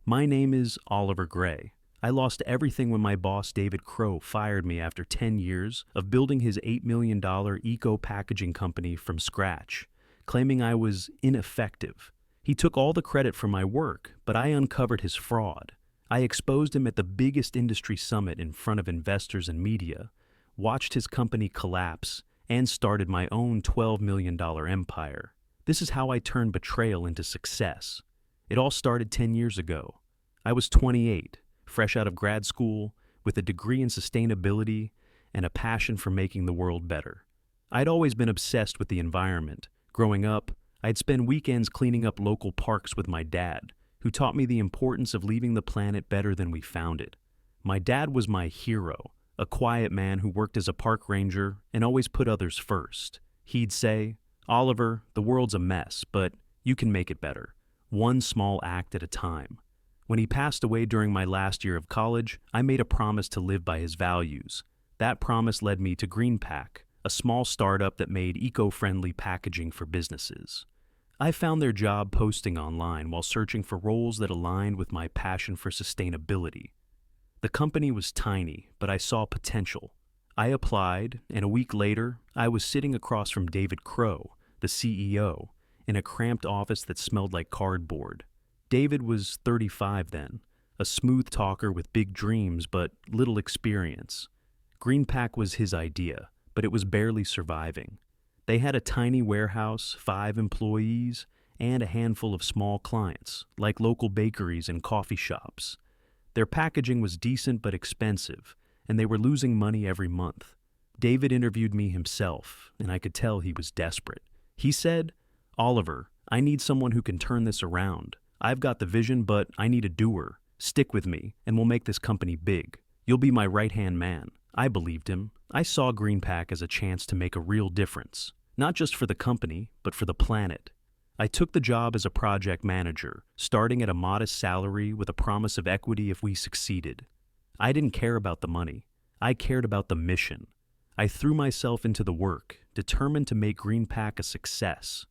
My name is Oliver Gray. I lost everything when my boss David Crowe fired me after 10 years of building his $8 million eco-packaging company from scratch, claiming I was ineffective. He took all the credit for my work, but I uncovered his fraud. I exposed him at the biggest industry summit in front of investors and media, watched his company collapse, and started my own $12 million empire. This is how I turned betrayal into success. It all started 10 years ago. I was 28, fresh out of grad school, with a degree in sustainability and a passion for making the world better. I'd always been obsessed with the environment. Growing up, I'd spend weekends cleaning up local parks with my dad, who taught me the importance of leaving the planet better than we found it. My dad was my hero, a quiet man who worked as a park ranger and always put others first. He'd say, "Oliver, the world's a mess, but you can make it better, one small act at a time." When he passed away during my last year of college, I made a promise to live by his values. That promise led me to GreenPack, a small startup that made eco-friendly packaging for businesses. I found their job posting online while searching for roles that aligned with my passion for sustainability. The company was tiny, but I saw potential. I applied, and a week later, I was sitting across from David Crowe, the CEO, in a cramped office that smelled like cardboard. David was 35 then, a smooth talker with big dreams but little experience. GreenPack was his idea, but it was barely surviving. They had a tiny warehouse, 5 employees, and a handful of small clients, like local bakeries and coffee shops. Their packaging was decent but expensive, and they were losing money every month. David interviewed me himself, and I could tell he was desperate. He said, "Oliver, I need someone who can turn this around. I've got the vision, but I need a doer. Stick with me, and we'll make this company big. You'll be my right-hand man." I believed him. I saw GreenPack as a chance to make a real difference, not just for the company, but for the planet. I took the job as a project manager, starting at a modest salary with a promise of equity if we succeeded. I didn't care about the money. I cared about the mission. I threw myself into the work, determined to make GreenPack a success.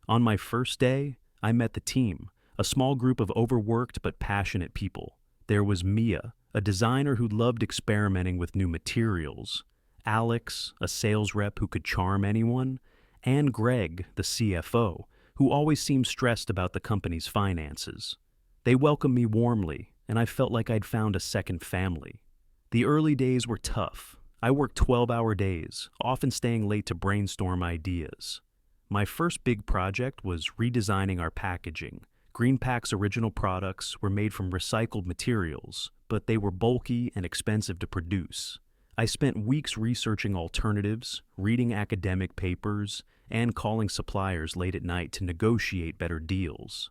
On my first day, I met the team, a small group of overworked but passionate people. There was Mia, a designer who loved experimenting with new materials, Alex, a sales rep who could charm anyone, and Greg, the CFO, who always seemed stressed about the company's finances. They welcomed me warmly, and I felt like I'd found a second family. The early days were tough. I worked 12-hour days, often staying late to brainstorm ideas. My first big project was redesigning our packaging. GreenPack's original products were made from recycled materials, but they were bulky and expensive to produce. I spent weeks researching alternatives, reading academic papers, and calling suppliers late at night to negotiate better deals.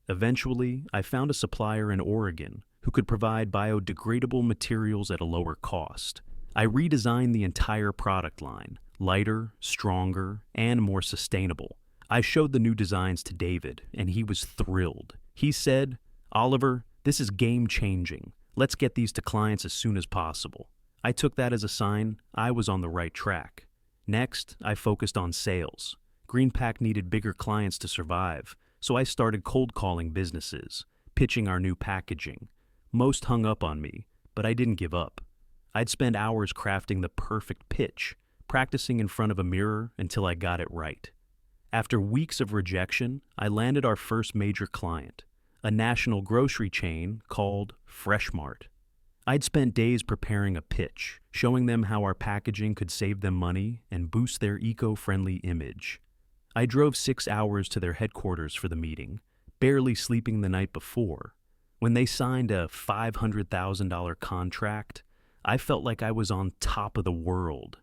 Eventually, I found a supplier in Oregon who could provide biodegradable materials at a lower cost. I redesigned the entire product line, lighter, stronger, and more sustainable. I showed the new designs to David, and he was thrilled. He said, "Oliver, this is game-changing. Let's get these to clients as soon as possible." I took that as a sign I was on the right track. Next, I focused on sales. GreenPack needed bigger clients to survive, so I started cold calling businesses, pitching our new packaging. Most hung up on me, but I didn't give up. I'd spend hours crafting the perfect pitch, practicing in front of a mirror until I got it right. After weeks of rejection, I landed our first major client, a national grocery chain called Fresh Mart. I'd spent days preparing a pitch, showing them how our packaging could save them money and boost their eco-friendly image. I drove 6 hours to their headquarters for the meeting, barely sleeping the night before. When they signed a $500,000 contract, I felt like I was on top of the world.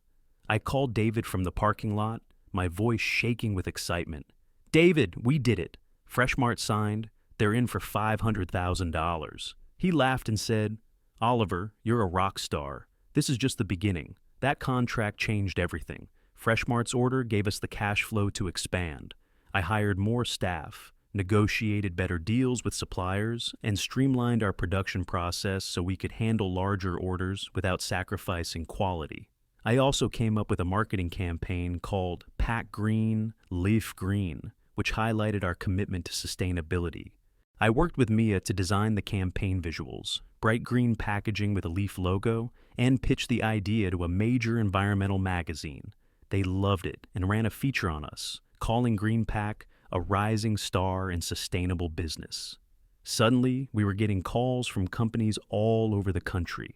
I called David from the parking lot, my voice shaking with excitement. "David, we did it. Fresh Mart signed. They're in for $500,000. He laughed and said, "Oliver, you're a rock star. This is just the beginning." That contract changed everything. Fresh Mart's order gave us the cash flow to expand. I hired more staff, negotiated better deals with suppliers, and streamlined our production process so we could handle larger orders without sacrificing quality. I also came up with a marketing campaign called Pack Green, Leaf Green, which highlighted our commitment to sustainability. I worked with Mia to design the campaign visuals, bright green packaging with a leaf logo, and pitched the idea to a major environmental magazine. They loved it and ran a feature on us, calling GreenPack a rising star in sustainable business. Suddenly, we were getting calls from companies all over the country.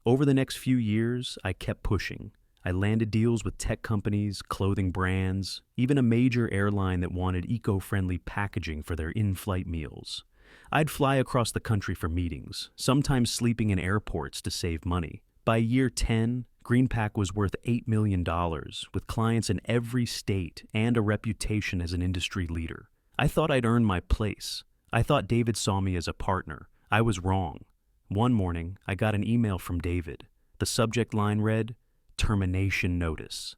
Over the next few years, I kept pushing. I landed deals with tech companies, clothing brands, even a major airline that wanted eco-friendly packaging for their in-flight meals. I'd fly across the country for meetings, sometimes sleeping in airports to save money. By year 10, GreenPack was worth $8 million, with clients in every state and a reputation as an industry leader. I thought I'd earned my place. I thought David saw me as a partner. I was wrong. One morning, I got an email from David. The subject line read, "Termination notice."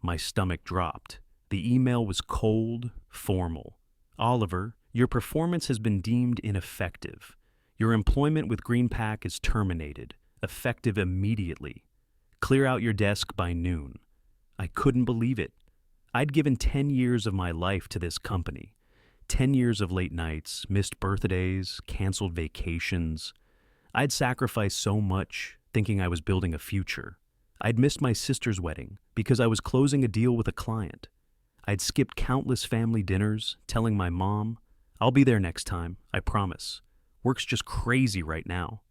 My stomach dropped. The email was cold, formal. "Oliver, your performance has been deemed ineffective. Your employment with GreenPack is terminated, effective immediately. Clear out your desk by noon." I couldn't believe it. I'd given 10 years of my life to this company. 10 years of late nights, missed birthdays, canceled vacations. I'd sacrificed so much, thinking I was building a future. I'd missed my sister's wedding because I was closing a deal with a client. I'd skipped countless family dinners, telling my mom, "I'll be there next time, I promise. Work's just crazy right now."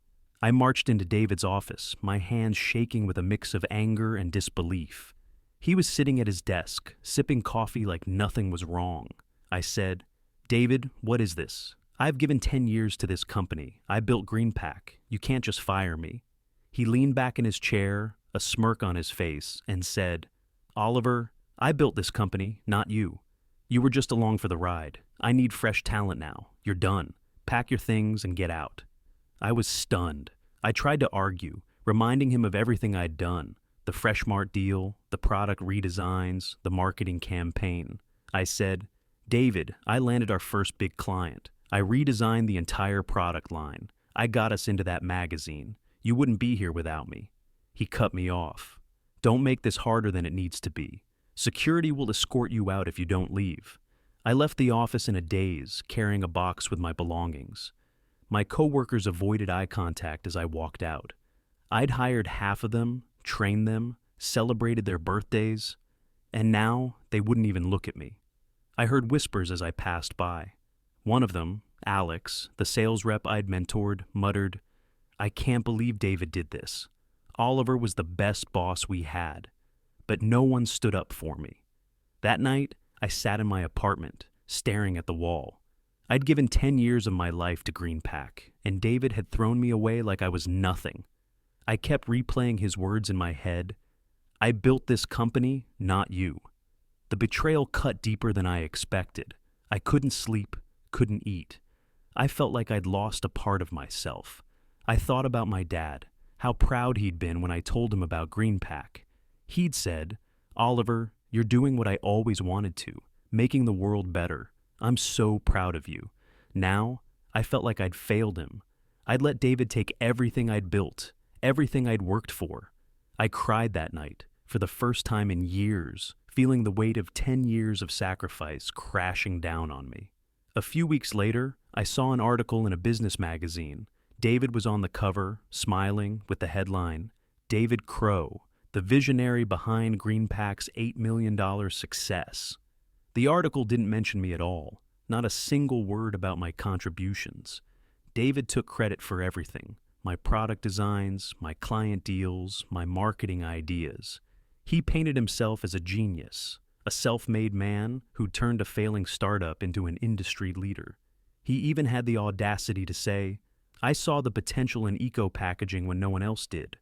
I marched into David's office, my hands shaking with a mix of anger and disbelief. He was sitting at his desk, sipping coffee like nothing was wrong. I said, "David, what is this? I've given 10 years to this company. I built GreenPack. You can't just fire me." He leaned back in his chair, a smirk on his face, and said, "Oliver, I built this company, not you. You were just along for the ride. I need fresh talent now. You're done. Pack your things and get out." I was stunned. I tried to argue, reminding him of everything I'd done, the Fresh Mart deal, the product redesigns, the marketing campaign. I said, "David, I landed our first big client. I redesigned the entire product line. I got us into that magazine. You wouldn't be here without me." He cut me off. "Don't make this harder than it needs to be. Security will escort you out if you don't leave." I left the office in a daze, carrying a box with my belongings. My coworkers avoided eye contact as I walked out. I'd hired half of them, trained them, celebrated their birthdays, and now they wouldn't even look at me. I heard whispers as I passed by. One of them, Alex, the sales rep I'd mentored, muttered, "I can't believe David did this. Oliver was the best boss we had." But no one stood up for me. That night, I sat in my apartment, staring at the wall. I'd given 10 years of my life to GreenPack, and David had thrown me away like I was nothing. I kept replaying his words in my head. "I built this company, not you." The betrayal cut deeper than I expected. I couldn't sleep, couldn't eat. I felt like I'd lost a part of myself. I thought about my dad, how proud he'd been when I told him about GreenPack. He'd said, "Oliver, you're doing what I always wanted to, making the world better. I'm so proud of you." Now, I felt like I'd failed him. I'd let David take everything I'd built, everything I'd worked for. I cried that night, for the first time in years, feeling the weight of 10 years of sacrifice crashing down on me. A few weeks later, I saw an article in a business magazine. David was on the cover, smiling, with the headline, "David Crowe, the visionary behind GreenPack's $8 million success." The article didn't mention me at all, not a single word about my contributions. David took credit for everything, my product designs, my client deals, my marketing ideas. He painted himself as a genius, a self-made man who turned a failing startup into an industry leader. He even had the audacity to say, "I saw the potential in eco-packaging when no one else did.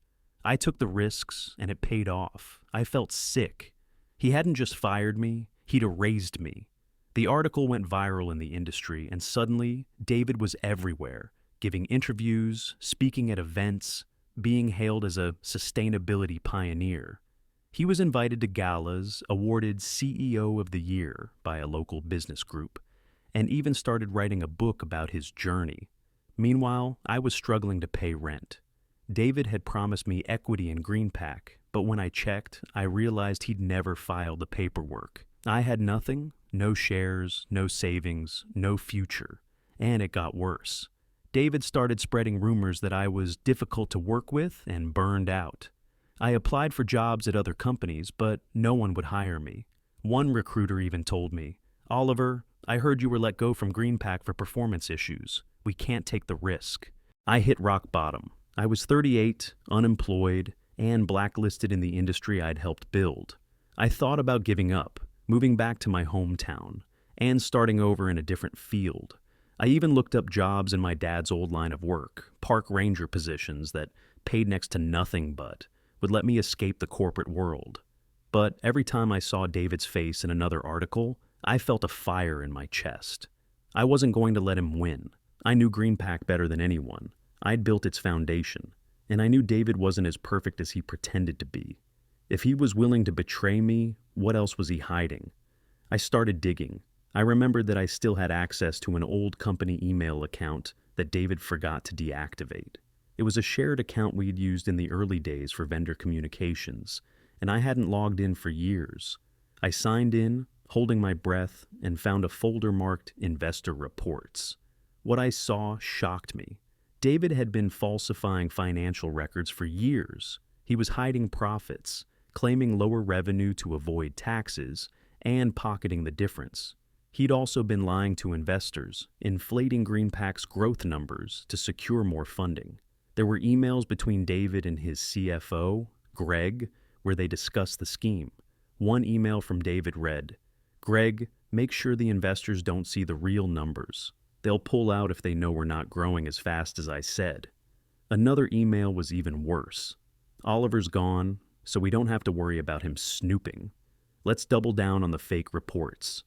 I took the risks, and it paid off. I felt sick." He hadn't just fired me, he'd erased me. The article went viral in the industry, and suddenly, David was everywhere, giving interviews, speaking at events, being hailed as a sustainability pioneer. He was invited to galas, awarded CEO of the Year by a local business group, and even started writing a book about his journey. Meanwhile, I was struggling to pay rent. David had promised me equity in GreenPack, but when I checked, I realized he'd never filed the paperwork. I had nothing, no shares, no savings, no future. and it got worse. David started spreading rumors that I was difficult to work with and burned out. I applied for jobs at other companies, but no one would hire me. One recruiter even told me, "Oliver, I heard you were let go from GreenPack for performance issues. We can't take the risk." I hit rock bottom. I was 38, unemployed, and blacklisted in the industry I'd helped build. I thought about giving up, moving back to my hometown, and starting over in a different field. I even looked up jobs in my dad's old line of work, park ranger positions that paid next to nothing but would let me escape the corporate world. But every time I saw David's face in another article, I felt a fire in my chest. I wasn't going to let him win. I knew GreenPack better than anyone. I'd built its foundation, and I knew David wasn't as perfect as he pretended to be. If he was willing to betray me, what else was he hiding? I started digging. I remembered that I still had access to an old company email account that David forgot to deactivate. It was a shared account we'd used in the early days for vendor communications, and I hadn't logged in for years. I signed in, holding my breath, and found a folder marked Investor Reports. What I saw shocked me. David had been falsifying financial records for years. He was hiding profits, claiming lower revenue to avoid taxes, and pocketing the difference. He'd also been lying to investors, inflating GreenPack's growth numbers to secure more funding. There were emails between David and his CFO, Greg, where they discussed the scheme. One email from David read, "Greg, make sure the investors don't see the real numbers. They'll pull out if they know we're not growing as fast as I said." Another email was even worse. "Oliver's gone, so we don't have to worry about him snooping. Let's double down on the fake reports."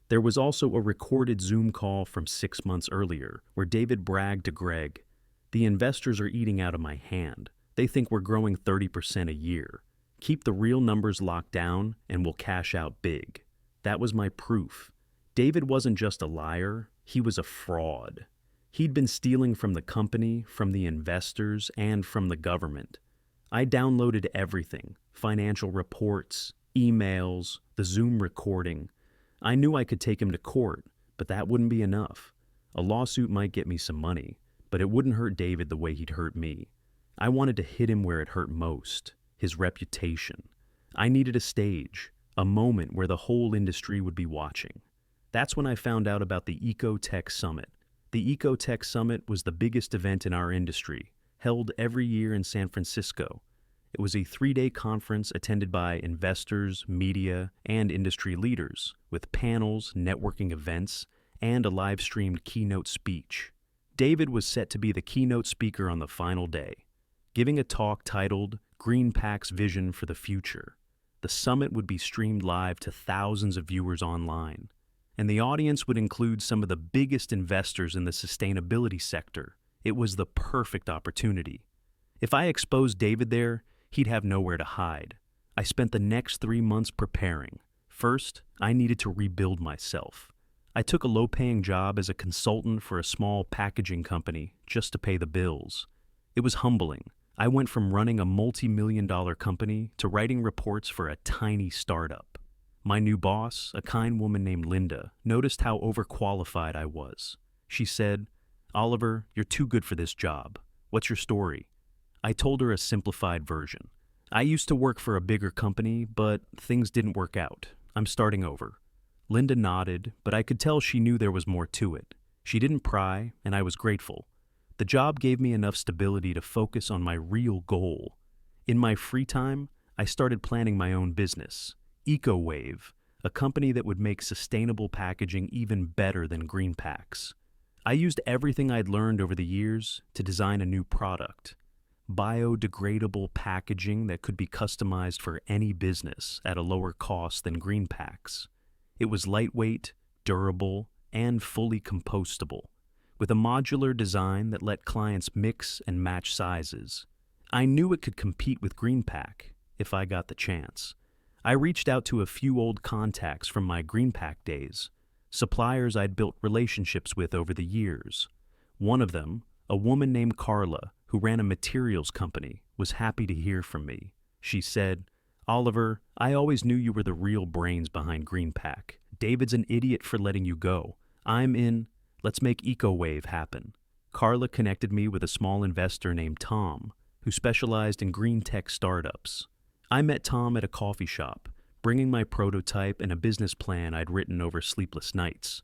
There was also a recorded Zoom call from 6 months earlier where David bragged to Greg, "The investors are eating out of my hand. They think we're growing 30% a year. Keep the real numbers locked down and we'll cash out big." That was my proof. David wasn't just a liar, he was a fraud. He'd been stealing from the company, from the investors, and from the government. I downloaded everything, financial reports, emails, the Zoom recording. I knew I could take him to court, but that wouldn't be enough. A lawsuit might get me some money, but it wouldn't hurt David the way he'd hurt me. I wanted to hit him where it hurt most, his reputation. I needed a stage, a moment where the whole industry would be watching. That's when I found out about the Ecotech Summit. The Ecotech Summit was the biggest event in our industry, held every year in San Francisco. It was a 3-day conference attended by investors, media, and industry leaders, with panels, networking events, and a live-streamed keynote speech. David was set to be the keynote speaker on the final day, giving a talk titled "GreenPack's Vision for the Future." The summit would be streamed live to thousands of viewers online, and the audience would include some of the biggest investors in the sustainability sector. It was the perfect opportunity. If I exposed David there, he'd have nowhere to hide. I spent the next 3 months preparing. First, I needed to rebuild myself. I took a low-paying job as a consultant for a small packaging company just to pay the bills. It was humbling. I went from running a multi-million-dollar company to writing reports for a tiny startup. My new boss, a kind woman named Linda, noticed how overqualified I was. She said, "Oliver, you're too good for this job. What's your story?" I told her a simplified version. "I used to work for a bigger company, but things didn't work out. I'm starting over." Linda nodded, but I could tell she knew there was more to it. She didn't pry, and I was grateful. The job gave me enough stability to focus on my real goal. In my free time, I started planning my own business, EcoWave, a company that would make sustainable packaging even better than GreenPack's. I used everything I'd learned over the years to design a new product. Biodegradable packaging that could be customized for any business at a lower cost than GreenPack's. It was lightweight, durable, and fully compostable, with a modular design that let clients mix and match sizes. I knew it could compete with GreenPack if I got the chance. I reached out to a few old contacts from my GreenPack days, suppliers I'd built relationships with over the years. One of them, a woman named Carla, who ran a materials company, was happy to hear from me. She said, "Oliver, I always knew you were the real brains behind GreenPack. David's an idiot for letting you go. I'm in." Let's make EcoWave happen. Carla connected me with a small investor named Tom, who specialized in green tech startups. I met Tom at a coffee shop, bringing my prototype and a business plan I'd written over sleepless nights.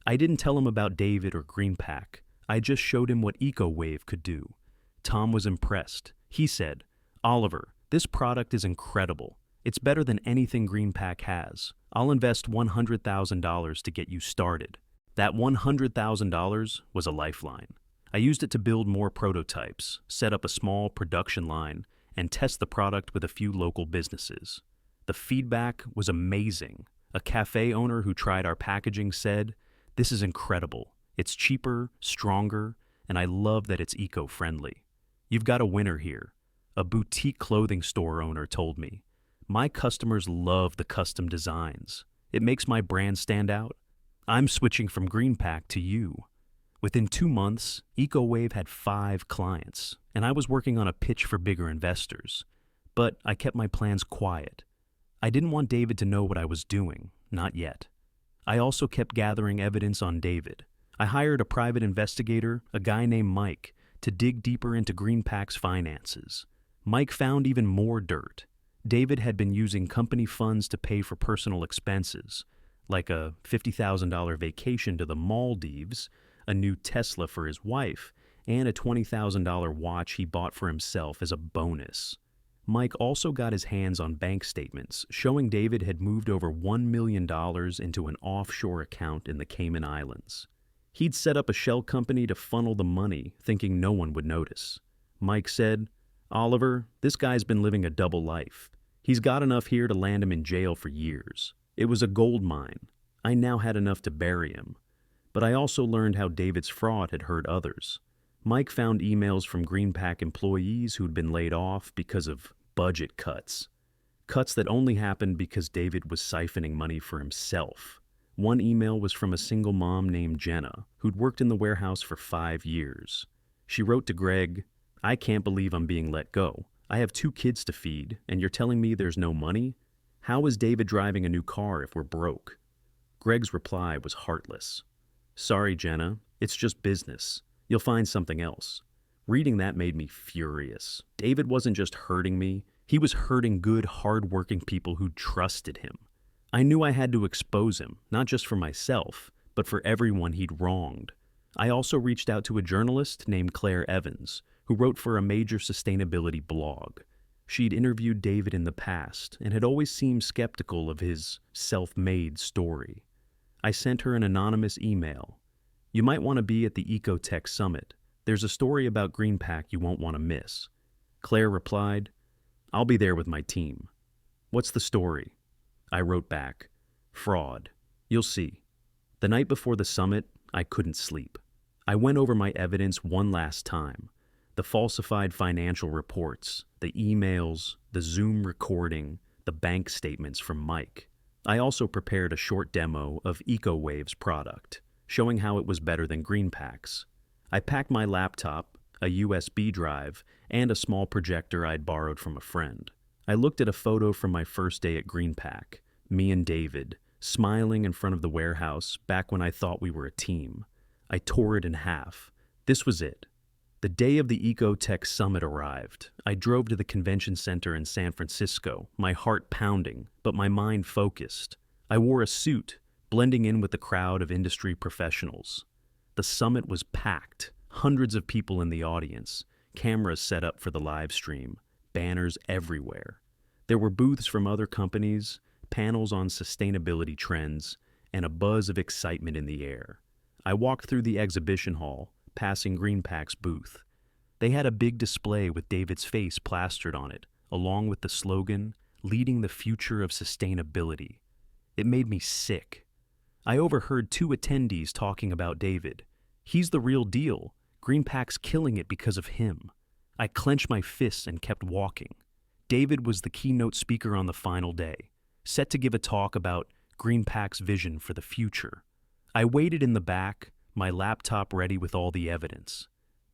I didn't tell him about David or GreenPack. I just showed him what EcoWave could do. Tom was impressed. He said, "Oliver, this product is incredible. It's better than anything GreenPack has. I'll invest $100,000 to get you started." That $100,000 was a lifeline. I used it to build more prototypes, set up a small production line, and test the product with a few local businesses. The feedback was amazing. A cafe owner who tried our packaging said, "This is incredible. It's cheaper, stronger, and I love that it's eco-friendly." "You've got a winner here," a boutique clothing store owner told me. "My customers love the custom designs. It makes my brand stand out. I'm switching from GreenPack to you." Within 2 months, EcoWave had 5 clients, and I was working on a pitch for bigger investors. But I kept my plans quiet. I didn't want David to know what I was doing, not yet. I also kept gathering evidence on David. I hired a private investigator, a guy named Mike, to dig deeper into GreenPack's finances. Mike found even more dirt. David had been using company funds to pay for personal expenses, like a $50,000 vacation to the Maldives, a new Tesla for his wife, and a $20,000 watch he bought for himself as a bonus. Mike also got his hands on bank statements showing David had moved over $1 million into an offshore account in the Cayman Islands. He'd set up a shell company to funnel the money, thinking no one would notice. Mike said, "Oliver, this guy's been living a double life. He's got enough here to land him in jail for years. It was a gold mine. I now had enough to bury him." But I also learned how David's fraud had hurt others. Mike found emails from GreenPack employees who'd been laid off because of budget cuts. Cuts that only happened because David was siphoning money for himself. One email was from a single mom named Jenna, who'd worked in the warehouse for 5 years. She wrote to Greg, "I can't believe I'm being let go. I have 2 kids to feed, and you're telling me there's no money? How is David driving a new car if we're broke?" Greg's reply was heartless. "Sorry, Jenna, it's just business. You'll find something else." Reading that made me furious. David wasn't just hurting me, he was hurting good, hard-working people who trusted him. I knew I had to expose him, not just for myself, but for everyone he'd wronged. I also reached out to a journalist named Claire Evans, who wrote for a major sustainability blog. She'd interviewed David in the past and had always seemed skeptical of his self-made story. I sent her an anonymous email. "You might want to be at the Ecotech Summit. There's a story about GreenPack you won't want to miss." Claire replied, "I'll be there with my team." "What's the story?" I wrote back, "Fraud. You'll see." The night before the summit, I couldn't sleep. I went over my evidence one last time. The falsified financial reports, the emails, the Zoom recording, the bank statements from Mike. I also prepared a short demo of EcoWave's product, showing how it was better than GreenPack's. I packed my laptop, a USB drive, and a small projector I'd borrowed from a friend. I looked at a photo from my first day at GreenPack, me and David, smiling in front of the warehouse back when I thought we were a team. I tore it in half. This was it. The day of the Ecotech Summit arrived. I drove to the convention center in San Francisco, my heart pounding, but my mind focused. I wore a suit, blending in with the crowd of industry professionals. The summit was packed, hundreds of people in the audience, cameras set up for the live stream, banners everywhere. There were booths from other companies, panels on sustainability trends, and a buzz of excitement in the air. I walked through the exhibition hall, passing GreenPack's booth. They had a big display with David's face plastered on it, along with the slogan, "Leading the Future of Sustainability." It made me sick. I overheard 2 attendees talking about David. "He's the real deal. GreenPack's killing it because of him." I clenched my fists and kept walking. David was the keynote speaker on the final day, set to give a talk about GreenPack's vision for the future. I waited in the back, my laptop ready with all the evidence.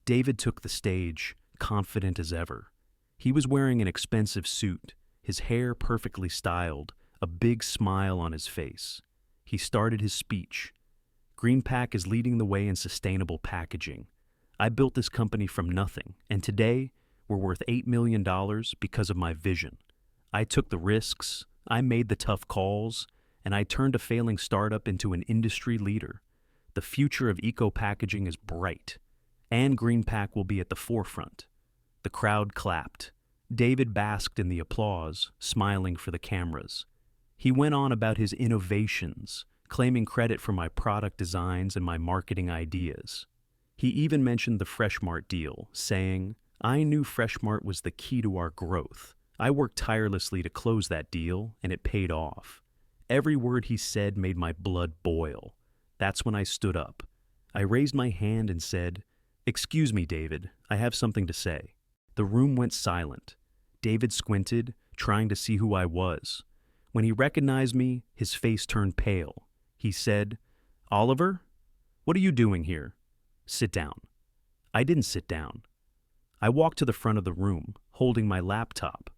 David took the stage, confident as ever. He was wearing an expensive suit, his hair perfectly styled, a big smile on his face. He started his speech. GreenPack is leading the way in sustainable packaging. I built this company from nothing, and today we're worth $8 million because of my vision. I took the risks, I made the tough calls, and I turned a failing startup into an industry leader. The future of eco-packaging is bright, and GreenPack will be at the forefront. The crowd clapped. David basked in the applause, smiling for the cameras. He went on about his innovations, claiming credit for my product designs and my marketing ideas. He even mentioned the Freshmart deal, saying, "I knew Freshmart was the key to our growth. I worked tirelessly to close that deal, and it paid off." Every word he said made my blood boil. That's when I stood up. I raised my hand and said, "Excuse me, David, I have something to say." The room went silent. David squinted, trying to see who I was. When he recognized me, his face turned pale. He said, "Oliver, what are you doing here? Sit down." I didn't sit down. I walked to the front of the room, holding my laptop.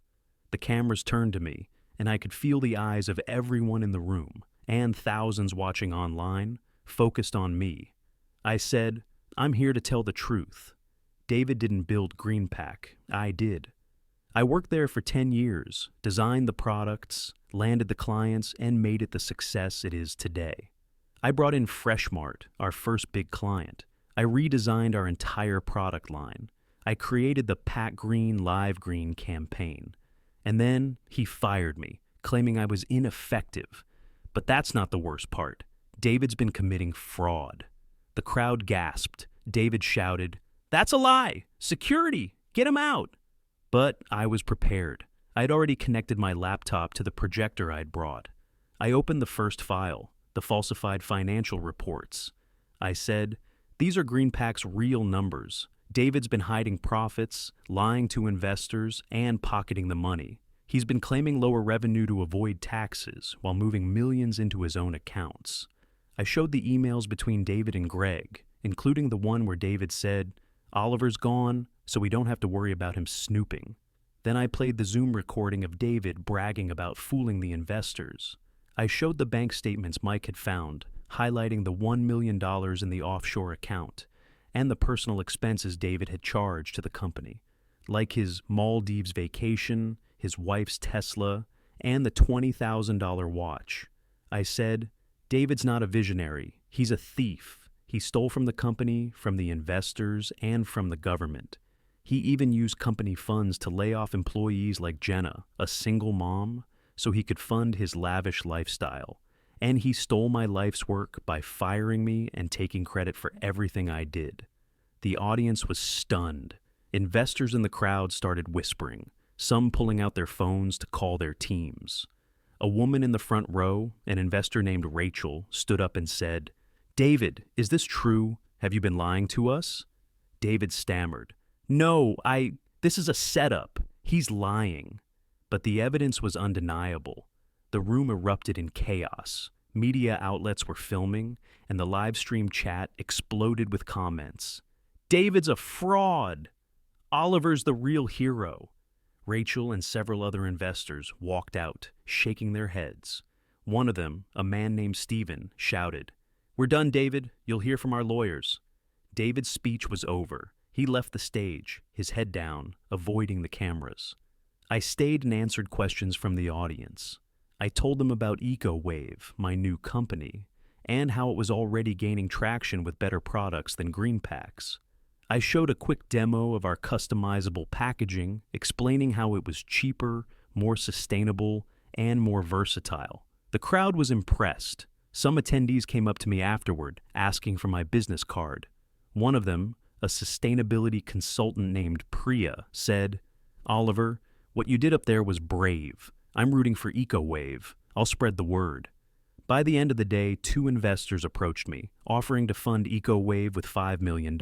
The cameras turned to me, and I could feel the eyes of everyone in the room, and thousands watching online, focused on me. I said, "I'm here to tell the truth. David didn't build GreenPack, I did. I worked there for 10 years, designed the products, landed the clients, and made it the success it is today. I brought in Freshmart, our first big client. I redesigned our entire product line. I created the Pack Green, Live Green campaign. And then he fired me, claiming I was ineffective. But that's not the worst part. David's been committing fraud." The crowd gasped. David shouted, "That's a lie! Security! Get him out!" But I was prepared. I had already connected my laptop to the projector I'd brought. I opened the first file, the falsified financial reports. I said, "These are GreenPack's real numbers. David's been hiding profits, lying to investors, and pocketing the money. He's been claiming lower revenue to avoid taxes while moving millions into his own accounts." I showed the emails between David and Greg, including the one where David said, "Oliver's gone, so we don't have to worry about him snooping." Then I played the Zoom recording of David bragging about fooling the investors. I showed the bank statements Mike had found, highlighting the $1 million in the offshore account, and the personal expenses David had charged to the company, like his Maldives vacation, his wife's Tesla, and the $20,000 watch. I said, "David's not a visionary, he's a thief. He stole from the company, from the investors, and from the government. He even used company funds to lay off employees like Jenna, a single mom, so he could fund his lavish lifestyle. And he stole my life's work by firing me and taking credit for everything I did." The audience was stunned. Investors in the crowd started whispering, some pulling out their phones to call their teams. A woman in the front row, an investor named Rachel, stood up and said, "David, is this true? Have you been lying to us?" David stammered, "No, this is a setup. He's lying." But the evidence was undeniable. The room erupted in chaos. Media outlets were filming, and the live stream chat exploded with comments. "David's a fraud! Oliver's the real hero." Rachel and several other investors walked out, shaking their heads. One of them, a man named Steven, shouted, "We're done, David. You'll hear from our lawyers." David's speech was over. He left the stage, his head down, avoiding the cameras. I stayed and answered questions from the audience. I told them about EcoWave, my new company, and how it was already gaining traction with better products than GreenPack's. I showed a quick demo of our customizable packaging, explaining how it was cheaper, more sustainable, and more versatile. The crowd was impressed. Some attendees came up to me afterward, asking for my business card. One of them, a sustainability consultant named Priya, said, "Oliver, what you did up there was brave. I'm rooting for EcoWave. I'll spread the word." By the end of the day, 2 investors approached me, offering to fund EcoWave with $5 million.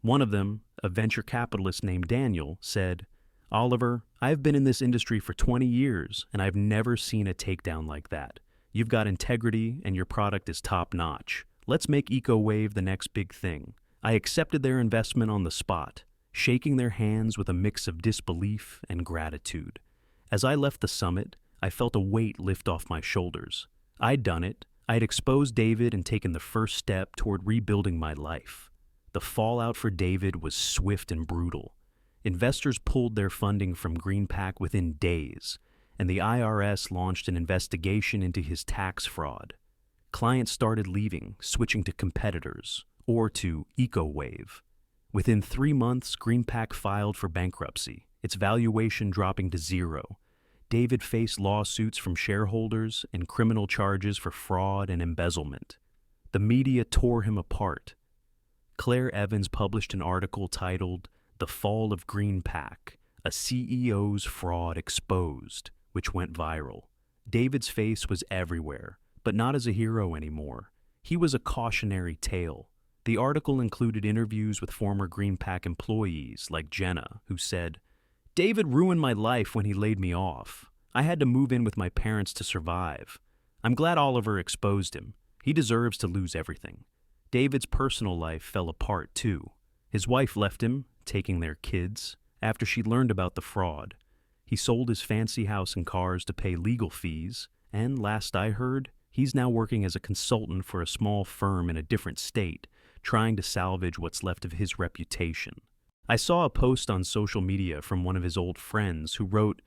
One of them, a venture capitalist named Daniel, said, "Oliver, I've been in this industry for 20 years, and I've never seen a takedown like that. You've got integrity, and your product is top-notch. Let's make EcoWave the next big thing." I accepted their investment on the spot, shaking their hands with a mix of disbelief and gratitude. As I left the summit, I felt a weight lift off my shoulders. I'd done it. I'd exposed David and taken the first step toward rebuilding my life. The fallout for David was swift and brutal. Investors pulled their funding from GreenPack within days, and the IRS launched an investigation into his tax fraud. Clients started leaving, switching to competitors, or to EcoWave. Within 3 months, GreenPack filed for bankruptcy, its valuation dropping to zero. David faced lawsuits from shareholders and criminal charges for fraud and embezzlement. The media tore him apart. Claire Evans published an article titled "The Fall of GreenPack, a CEO's Fraud Exposed," which went viral. David's face was everywhere, but not as a hero anymore. He was a cautionary tale. The article included interviews with former GreenPack employees like Jenna, who said, "David ruined my life when he laid me off. I had to move in with my parents to survive. I'm glad Oliver exposed him. He deserves to lose everything." David's personal life fell apart too. His wife left him, taking their kids, after she learned about the fraud. He sold his fancy house and cars to pay legal fees, and last I heard, he's now working as a consultant for a small firm in a different state, trying to salvage what's left of his reputation. I saw a post on social media from one of his old friends who wrote,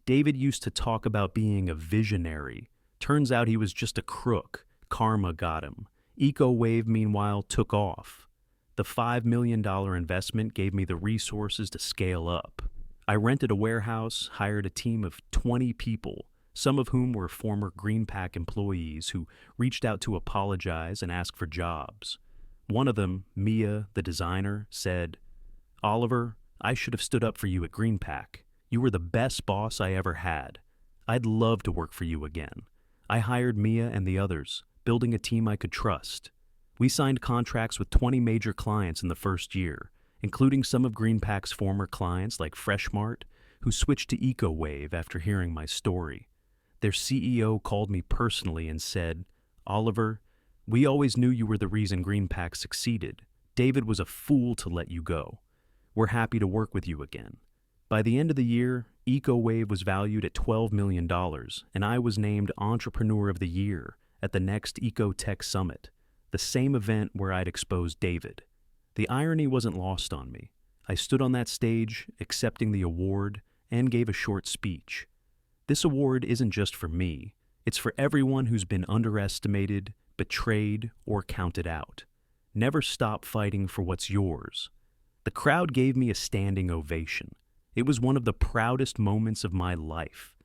"David used to talk about being a visionary. Turns out he was just a crook. Karma got him." EcoWave, meanwhile, took off. The $5 million investment gave me the resources to scale up. I rented a warehouse, hired a team of 20 people, some of whom were former GreenPack employees who reached out to apologize and ask for jobs. One of them, Mia, the designer, said, "Oliver, I should have stood up for you at GreenPack. You were the best boss I ever had. I'd love to work for you again." I hired Mia and the others, building a team I could trust. We signed contracts with 20 major clients in the first year, including some of GreenPack's former clients like Freshmart, who switched to EcoWave after hearing my story. Their CEO called me personally and said, "Oliver, we always knew you were the reason GreenPack succeeded. David was a fool to let you go. We're happy to work with you again." By the end of the year, EcoWave was valued at $12 million, and I was named Entrepreneur of the Year at the next Ecotech Summit, the same event where I'd exposed David. The irony wasn't lost on me. I stood on that stage, accepting the award, and gave a short speech. This award isn't just for me. It's for everyone who's been underestimated, betrayed, or counted out. Never stop fighting for what's yours. The crowd gave me a standing ovation. It was one of the proudest moments of my life.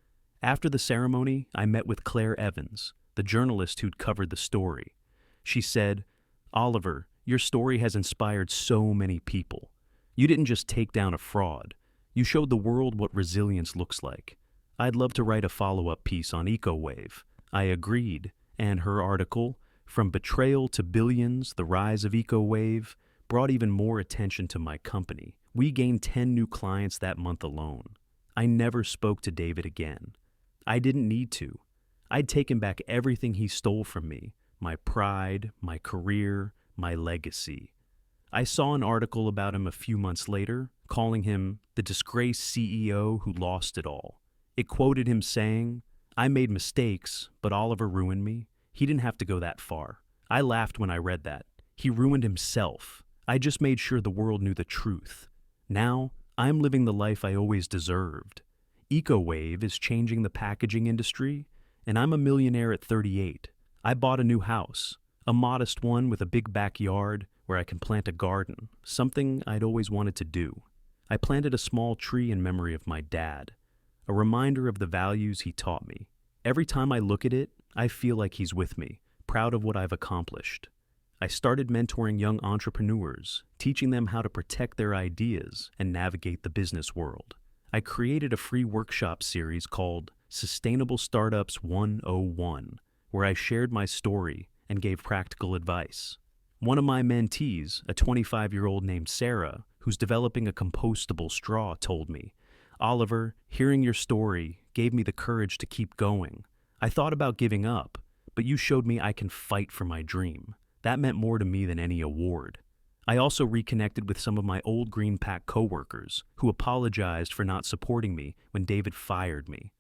After the ceremony, I met with Claire Evans, the journalist who'd covered the story. She said, "Oliver, your story has inspired so many people. You didn't just take down a fraud. You showed the world what resilience looks like. I'd love to write a follow-up piece on EcoWave." I agreed, and her article, "From Betrayal to Billions, The Rise of EcoWave," brought even more attention to my company. We gained 10 new clients that month alone. I never spoke to David again. I didn't need to. I'd taken back everything he stole from me, my pride, my career, my legacy. I saw an article about him a few months later, calling him the disgraced CEO who lost it all. It quoted him saying, "I made mistakes, but Oliver ruined me. He didn't have to go that far." I laughed when I read that. He ruined himself. I just made sure the world knew the truth. Now, I'm living the life I always deserved. EcoWave is changing the packaging industry, and I'm a millionaire at 38. I bought a new house, a modest one with a big backyard where I can plant a garden, something I'd always wanted to do. I planted a small tree in memory of my dad, a reminder of the values he taught me. Every time I look at it, I feel like he's with me, proud of what I've accomplished. I started mentoring young entrepreneurs, teaching them how to protect their ideas and navigate the business world. I created a free workshop series called Sustainable Startups 101, where I shared my story and gave practical advice. One of my mentees, a 25-year-old named Sarah, who's developing a compostable straw, told me, "Oliver, hearing your story gave me the courage to keep going. I thought about giving up, but you showed me I can fight for my dream." That meant more to me than any award. I also reconnected with some of my old GreenPack coworkers who apologized for not supporting me when David fired me.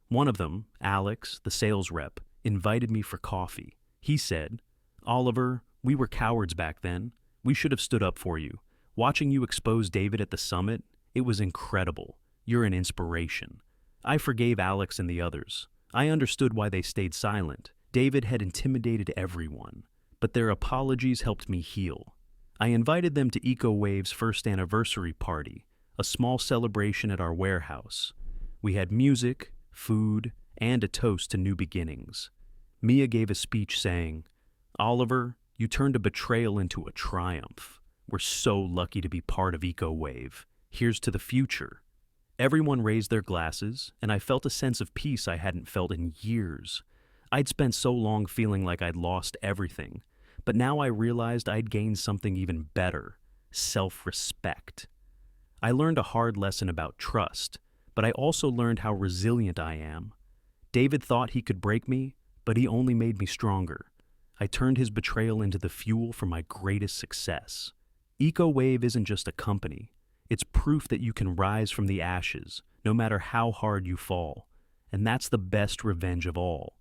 One of them, Alex, the sales rep, invited me for coffee. He said, "Oliver, we were cowards back then. We should have stood up for you. Watching you expose David at the summit, it was incredible. You're an inspiration." I forgave Alex and the others. I understood why they stayed silent. David had intimidated everyone, but their apologies helped me heal. I invited them to EcoWave's first anniversary party, a small celebration at our warehouse. We had music, food, and a toast to new beginnings. Mia gave a speech saying, "Oliver, you turned a betrayal into a triumph. We're so lucky to be part of EcoWave. Here's to the future." Everyone raised their glasses, and I felt a sense of peace I hadn't felt in years. I'd spent so long feeling like I'd lost everything, but now I realized I'd gained something even better: self-respect. I learned a hard lesson about trust, but I also learned how resilient I am. David thought he could break me, but he only made me stronger. I turned his betrayal into the fuel for my greatest success. EcoWave isn't just a company. It's proof that you can rise from the ashes, no matter how hard you fall. And that's the best revenge of all: